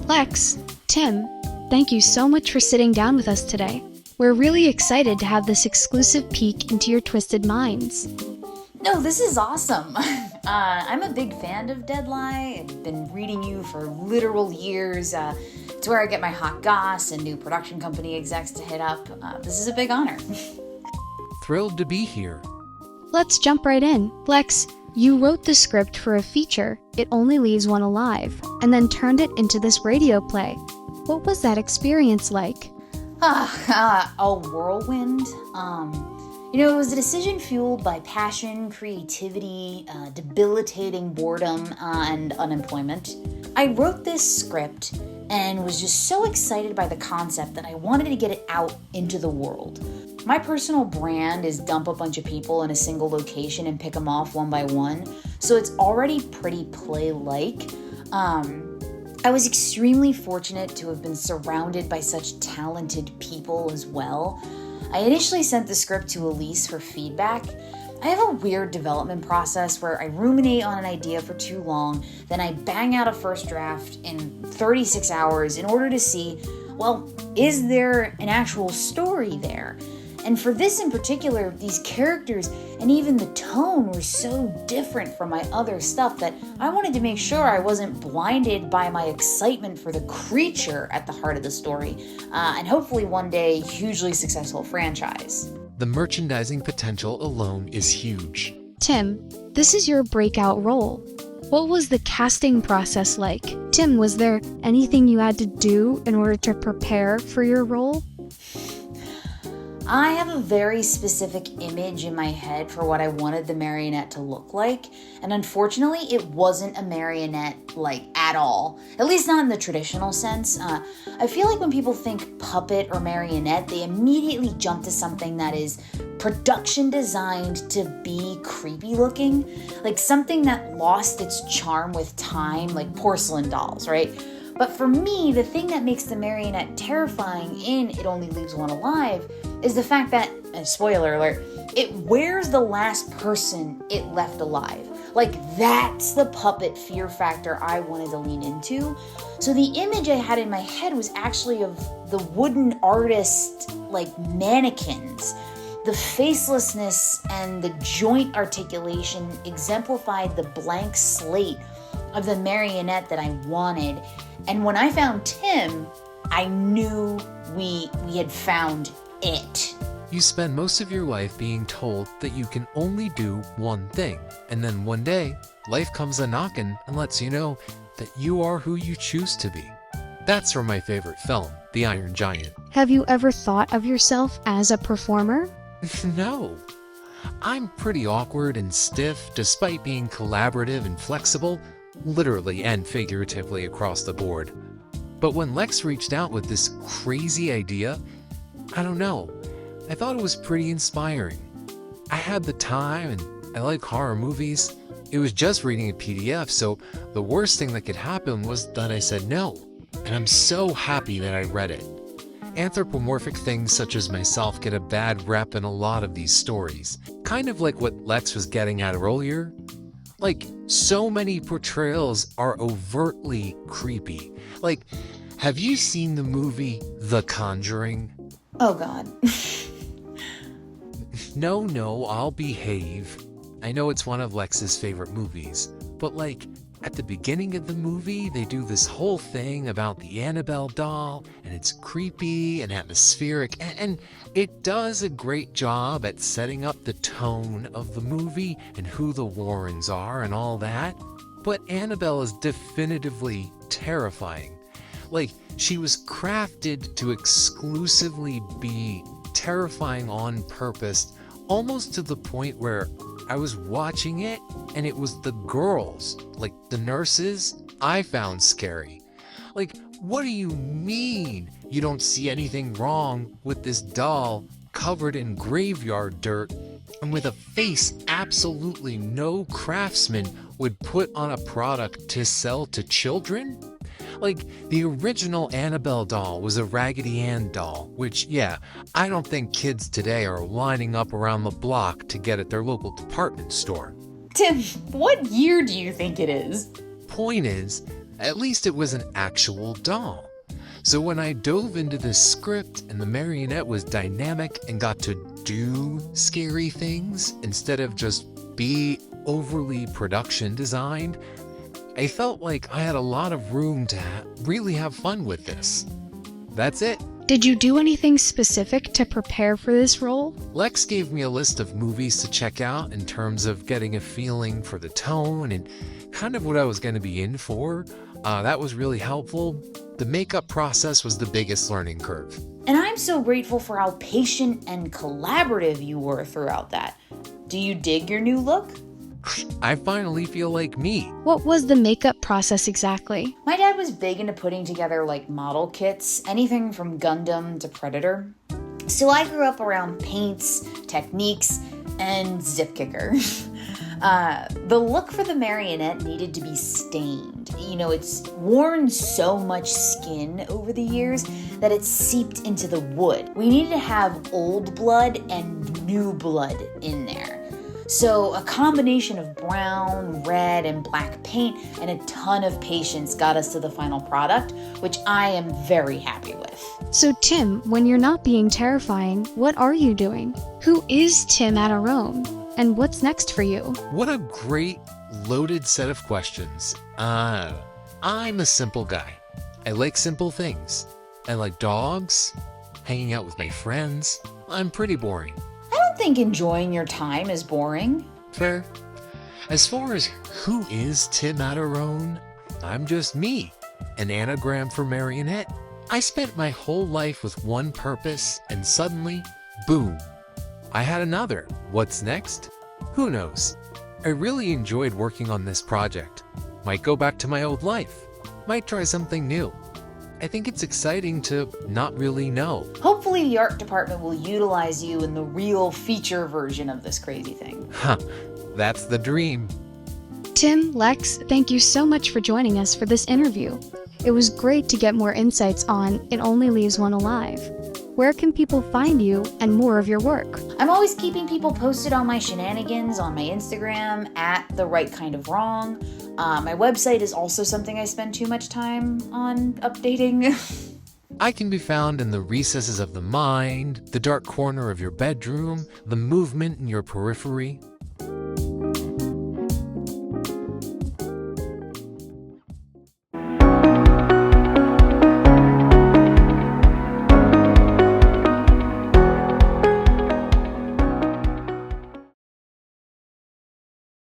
Lexx, Tim, thank you so much for sitting down with us today. We're really excited to have this exclusive peek into your twisted minds. No, this is awesome. I'm a big fan of Deadlie. I've been reading you for literal years. It's where I get my hot goss and new production company execs to hit up. This is a big honor. Thrilled to be here. Let's jump right in. Lexx, you wrote the script for a feature, It Only Leaves One Alive, and then turned it into this radio play. What was that experience like? A whirlwind. It was a decision fueled by passion, creativity, debilitating boredom, and unemployment. I wrote this script and was just so excited by the concept that I wanted to get it out into the world. My personal brand is dump a bunch of people in a single location and pick them off one by one, so it's already pretty play-like. I was extremely fortunate to have been surrounded by such talented people as well. I initially sent the script to Elyse for feedback. I have a weird development process where I ruminate on an idea for too long, then I bang out a first draft in 36 hours in order to see, well, is there an actual story there? And for this in particular, these characters and even the tone were so different from my other stuff that I wanted to make sure I wasn't blinded by my excitement for the creature at the heart of the story, and hopefully one day hugely successful franchise. The merchandising potential alone is huge. Tim, this is your breakout role. What was the casting process like? Tim, was there anything you had to do in order to prepare for your role? I have a very specific image in my head for what I wanted the marionette to look like, and unfortunately it wasn't a marionette, at all. At least not in the traditional sense. I feel like when people think puppet or marionette, they immediately jump to something that is production designed to be creepy looking, like something that lost its charm with time, like porcelain dolls, right? But for me, the thing that makes the marionette terrifying in It Only Leaves One Alive is the fact that, spoiler alert, it wears the last person it left alive. That's the puppet fear factor I wanted to lean into. So the image I had in my head was actually of the wooden artist, mannequins. The facelessness and the joint articulation exemplified the blank slate of the marionette that I wanted. And when I found Tim, I knew we had found it. You spend most of your life being told that you can only do one thing, and then one day, life comes a-knockin' and lets you know that you are who you choose to be. That's from my favorite film, The Iron Giant. Have you ever thought of yourself as a performer? No. I'm pretty awkward and stiff despite being collaborative and flexible, literally and figuratively across the board. But when Lexx reached out with this crazy idea, I don't know, I thought it was pretty inspiring. I had the time and I like horror movies. It was just reading a PDF, so the worst thing that could happen was that I said no. And I'm so happy that I read it. Anthropomorphic things such as myself get a bad rep in a lot of these stories. Kind of like what Lexx was getting at earlier. So many portrayals are overtly creepy. Have you seen the movie The Conjuring? Oh God. No, I'll behave. I know it's one of Lex's favorite movies, but at the beginning of the movie, they do this whole thing about the Annabelle doll, and it's creepy and atmospheric, and it does a great job at setting up the tone of the movie and who the Warrens are and all that. But Annabelle is definitively terrifying. She was crafted to exclusively be terrifying on purpose, almost to the point where I was watching it and it was the girls, the nurses, I found scary. What do you mean you don't see anything wrong with this doll covered in graveyard dirt and with a face absolutely no craftsman would put on a product to sell to children? The original Annabelle doll was a Raggedy Ann doll, which, I don't think kids today are lining up around the block to get at their local department store. Tim, what year do you think it is? Point is, at least it was an actual doll. So when I dove into this script and the marionette was dynamic and got to do scary things instead of just be overly production designed, I felt like I had a lot of room to really have fun with this. That's it. Did you do anything specific to prepare for this role? Lexx gave me a list of movies to check out in terms of getting a feeling for the tone and kind of what I was going to be in for. That was really helpful. The makeup process was the biggest learning curve. And I'm so grateful for how patient and collaborative you were throughout that. Do you dig your new look? I finally feel like me. What was the makeup process exactly? My dad was big into putting together like model kits, anything from Gundam to Predator. So I grew up around paints, techniques, and zip kicker. The look for the marionette needed to be stained. You know, it's worn so much skin over the years that it seeped into the wood. We needed to have old blood and new blood in there. So a combination of brown, red, and black paint and a ton of patience got us to the final product, which I am very happy with. So Tim, when you're not being terrifying, what are you doing? Who is Tim Aterone? And what's next for you? What a great, loaded set of questions. I'm a simple guy. I like simple things. I like dogs, hanging out with my friends. I'm pretty boring. I don't think enjoying your time is boring. Fair. As far as who is Tim Aterone, I'm just me, an anagram for marionette. I spent my whole life with one purpose, and suddenly, boom, I had another. What's next? Who knows? I really enjoyed working on this project. Might go back to my old life. Might try something new. I think it's exciting to not really know. Hopefully the art department will utilize you in the real feature version of this crazy thing. Huh, that's the dream. Tim, Lexx, thank you so much for joining us for this interview. It was great to get more insights on It Only Leaves One Alive. Where can people find you and more of your work? I'm always keeping people posted on my shenanigans on my Instagram at The Right Kind of Wrong. My website is also something I spend too much time on updating. I can be found in the recesses of the mind, the dark corner of your bedroom, the movement in your periphery.